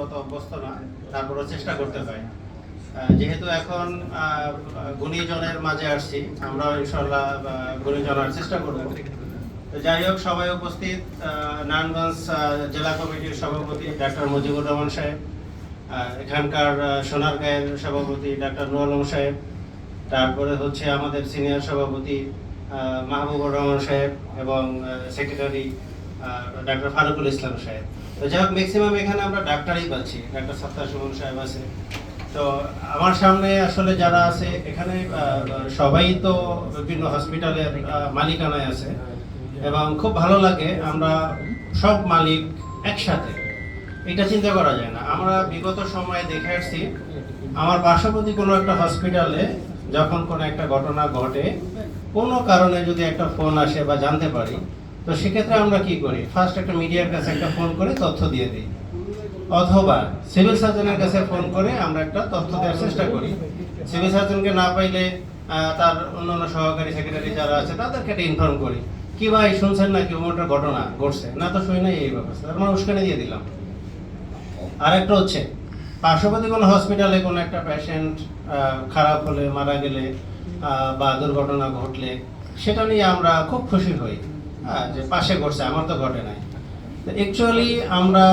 অত অভ্যস্ত না, তারপরও চেষ্টা করতে হয়। যেহেতু এখন গুণীজনের মাঝে আসছি, আমরা ইনশাল্লাহ গুণীজন হওয়ার চেষ্টা করব। যাই হোক, সবাই উপস্থিত, নারায়ণগঞ্জ জেলা কমিটির সভাপতি ডাক্তার মুজিবুর রহমান সাহেব, এখানকার সোনারগাঁয়ের সভাপতি ডাক্তার নুর আলম সাহেব, তারপরে হচ্ছে আমাদের সিনিয়র সভাপতি মাহবুবুর রহমান সাহেব এবং সেক্রেটারি ডাক্তার ফারুকুল ইসলাম সাহেব। তো যাই হোক, ম্যাক্সিমাম এখানে আমরা ডাক্তারই পাচ্ছি, ডাক্তার সত্তার সুমন সাহেব আছে। তো আমার সামনে আসলে যারা আছে এখানে সবাই তো বিভিন্ন হসপিটালের মালিকানায় আছে এবং খুব ভালো লাগে আমরা সব মালিক একসাথে, এটা চিন্তা করা যায় না। আমরা বিগত সময়ে দেখে আসছি, আমার পার্শ্ববর্তী কোনো একটা হসপিটালে যখন কোনো একটা ঘটনা ঘটে, কোনো কারণে যদি একটা ফোন আসে বা জানতে পারি, তো সেক্ষেত্রে আমরা কি করি, ফার্স্ট একটা মিডিয়ার কাছে একটা ফোন করে তথ্য দিয়ে দিই, অথবা সিভিল সার্জনের কাছে ফোন করে আমরা একটা তথ্য দেওয়ার চেষ্টা করি। সিভিল সার্জনকে না পাইলে তার অন্যান্য সহকারী সেক্রেটারি যারা আছে তাদেরকে একটা ইনফর্ম করি, কি ভাই শুনছেন নাকি ওটা ঘটনা ঘটছে, না তো শুনি নাই, এই ব্যবস্থা আমরা উস্কানি দিয়ে দিলাম। আর একটা হচ্ছে পার্শ্ববর্তী কোনো হসপিটালে কোনো একটা পেশেন্ট খারাপ হলে, মারা গেলে বা দুর্ঘটনা ঘটলে, সেটা নিয়ে আমরা খুব খুশি হই, যে পাশে ঘটছে, আমার তো ঘটে নাই। অ্যাকচুয়ালি আমরা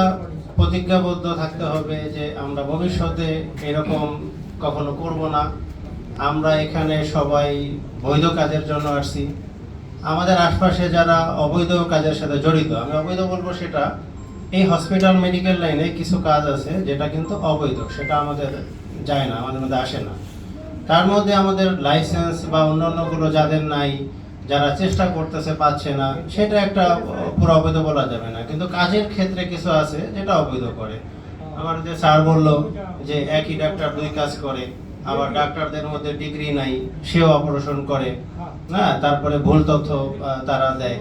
প্রতিজ্ঞাবদ্ধ থাকতে হবে যে আমরা ভবিষ্যতে এরকম কখনো করব না। আমরা এখানে সবাই বৈধ কাজের জন্য আসছি। আমাদের আশপাশে যারা অবৈধ কাজের সাথে জড়িত, আমি অবৈধ বলবো সেটা, এই হসপিটাল মেডিকেল লাইনে কিছু কাজ আছে যেটা কিন্তু অবৈধ, সেটা আমাদের যায় না, আমাদের মধ্যে আসে না। তার মধ্যে আমাদের লাইসেন্স বা অন্যান্যগুলো যাদের নাই, যারা চেষ্টা করতেছে পাচ্ছে না, সেটা একটা পুরো অবৈধ বলা যাবে না। কিন্তু কাজের ক্ষেত্রে কিছু আছে যেটা অবৈধ করে। আমার যে স্যার বললো যে একই ডাক্তার দুই কাজ করে, আবার ডাক্তারদের মধ্যে ডিগ্রি নাই, সেও অপারেশন করে, হ্যাঁ, তারপরে ভুল তথ্য তারা দেয়।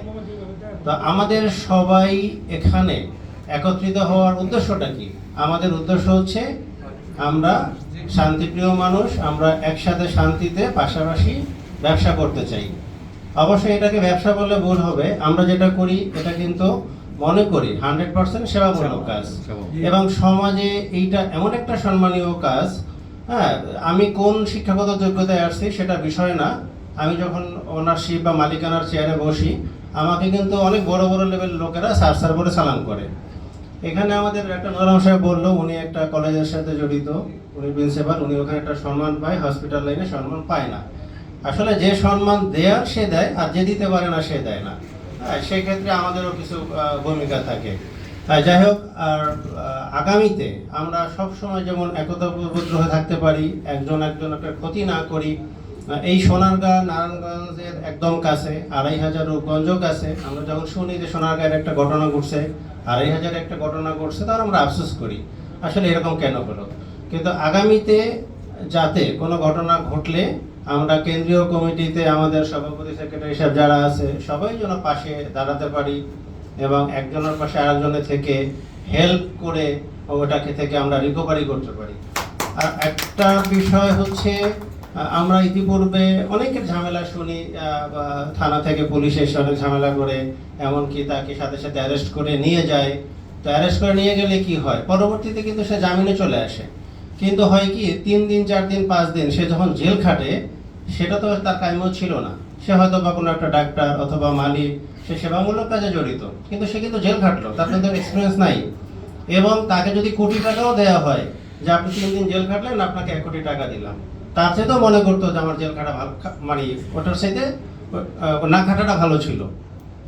তো আমাদের সবাই এখানে একত্রিত হওয়ার উদ্দেশ্যটা কি? আমাদের উদ্দেশ্য হচ্ছে আমরা শান্তিপ্রিয় মানুষ, আমরা একসাথে শান্তিতে পাশাপাশি ব্যবসা করতে চাই। অবশ্যই এটাকে ব্যবসা বললে ভুল হবে, আমরা যেটা করি এটা কিন্তু মনে করি 100% সেবামূলক কাজ, এবং সমাজে এইটা এমন একটা সম্মানীয় কাজ। হ্যাঁ, আমি কোন শিক্ষাগত যোগ্যতায় আসছি সেটা বিষয় না, আমি যখন ওনারশিপ বা মালিকানার চেয়ারে বসি, আমাকে কিন্তু অনেক বড় বড় লেভেল লোকেরা স্যার স্যার বলে সালাম করে। এখানে আমাদের একটা নুরাম সাহেব বললো, উনি একটা কলেজের সাথে জড়িত, উনি প্রিন্সিপাল, উনি ওখানে একটা সম্মান পায়, হসপিটাল লাইনে সম্মান পায় না। আসলে যে সম্মান দেয়ার সে দেয়, আর যে দিতে পারে না সে দেয় না। হ্যাঁ, সেই ক্ষেত্রে আমাদেরও কিছু ভূমিকা থাকে। যাই হোক, আর আগামীতে আমরা সব সময় যেমন একতাবদ্ধ হয়ে থাকতে পারি, একজন একটা ক্ষতি না করি। এই সোনারগাঁ নারায়ণগঞ্জের একদম কাছে, 2500 রূপগঞ্জ কাছে। আমরা যখন শুনি যে সোনারগাঁয়ের একটা ঘটনা ঘটছে, 2500 একটা ঘটনা ঘটছে, তার আমরা আফসোস করি আসলে এরকম কেন হলো। কিন্তু আগামীতে যাতে কোনো ঘটনা ঘটলে আমরা কেন্দ্রীয় কমিটিতে আমাদের সভাপতি সেক্রেটারি সাহেব যারা আছে সবাই যেন পাশে দাঁড়াতে পারি, এবং একজনের পাশে আরেকজনের থেকে হেল্প করে ওটাকে থেকে আমরা রিকভারি করতে পারি। আর একটা বিষয় হচ্ছে, আমরা ইতিপূর্বে অনেকের ঝামেলা শুনি, থানা থেকে পুলিশ এসে অনেক ঝামেলা করে, এমনকি তাকে সাথে সাথে অ্যারেস্ট করে নিয়ে যায়। তো অ্যারেস্ট করে নিয়ে গেলে কি হয়, পরবর্তীতে কিন্তু সে জামিনে চলে আসে। কিন্তু হয় কি, 3 দিন 4 দিন 5 দিন সে যখন জেল খাটে, সেটা তো তার কাম্য ছিল না। সে হয়তো বা কোনো একটা ডাক্তার অথবা মালিক, সে সেবামূলক কাজে জড়িত, কিন্তু সে কিন্তু জেল খাটলো, তার কিন্তু এক্সপিরিয়েন্স নাই। এবং তাকে যদি কোটি টাকাও দেওয়া হয় যে আপনি 3 দিন জেল খাটলেন, আপনাকে 1 কোটি টাকা দিলাম, তার চেয়ে তো মনে করতো যে আমার জেল খাটা ভালো, মানে ওটার সাথে না খাটাটা ভালো ছিল।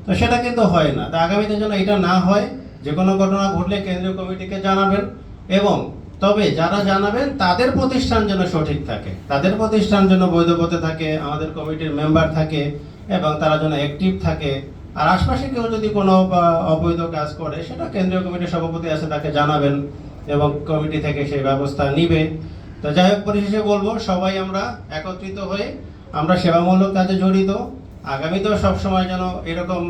তো সেটা কিন্তু হয় না। তা আগামীতে যেন এটা না হয়, যে কোনো ঘটনা ঘটলে কেন্দ্রীয় কমিটিকে জানাবেন, এবং তবে যারা জানাবেন তাদের প্রতিষ্ঠান যেন সঠিক থাকে, তাদের প্রতিষ্ঠান যেন বৈধ পথে থাকে, আমাদের কমিটির মেম্বার থাকে এবং তারা যেন অ্যাক্টিভ থাকে। আর আশপাশে কেউ যদি কোনো অবৈধ কাজ করে, সেটা কেন্দ্রীয় কমিটির সভাপতি আছে, তাকে জানাবেন এবং কমিটি থেকে সেই ব্যবস্থা নিবে। তো যাই হোক, পরিশেষে বলবো, সবাই আমরা একত্রিত হয়ে আমরা সেবামূলক কাজে জড়িত, আগামীতেও সবসময় যেন এরকম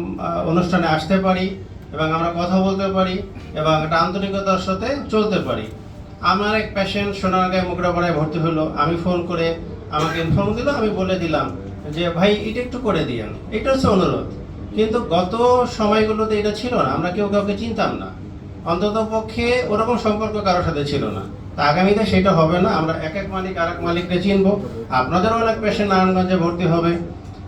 অনুষ্ঠানে আসতে পারি এবং আমরা কথা বলতে পারি এবং একটা আন্তরিকতার সাথে চলতে পারি। আমার এক পেশেন্ট সোনারগাঁয়ে মুগরাপাড়ায় ভর্তি হলো, আমি ফোন করে আমাকে ইনফর্ম দিল, আমি বলে দিলাম যে ভাই এটা একটু করে দিয়েন, এটা হচ্ছে অনুরোধ। কিন্তু গত সময়গুলোতে এটা ছিল না, আমরা কেউ কাউকে চিনতাম না, অন্তত পক্ষে ওরকম সম্পর্ক কারোর সাথে ছিল না। তা আগামীতে সেটা হবে না, আমরা এক এক মালিক আর এক মালিককে চিনবো। আপনাদেরও অনেক পেশেন্ট নারায়ণগঞ্জে ভর্তি হবে,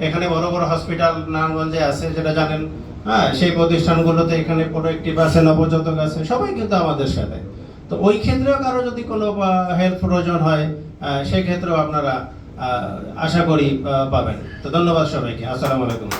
এখানে বড় বড় হসপিটাল নারায়ণগঞ্জে আছে যেটা জানেন, হ্যাঁ, সেই প্রতিষ্ঠানগুলোতে এখানে প্রোডাক্টিভ আছে, নবজাতক আছে, সবাই কিন্তু আমাদের সাথে। তো ওই ক্ষেত্রেও কারো যদি কোনো হেল্প প্রয়োজন হয়, সেই ক্ষেত্রেও আপনারা আশা করি পাবেন। তো ধন্যবাদ সবাইকে, আসসালামু আলাইকুম।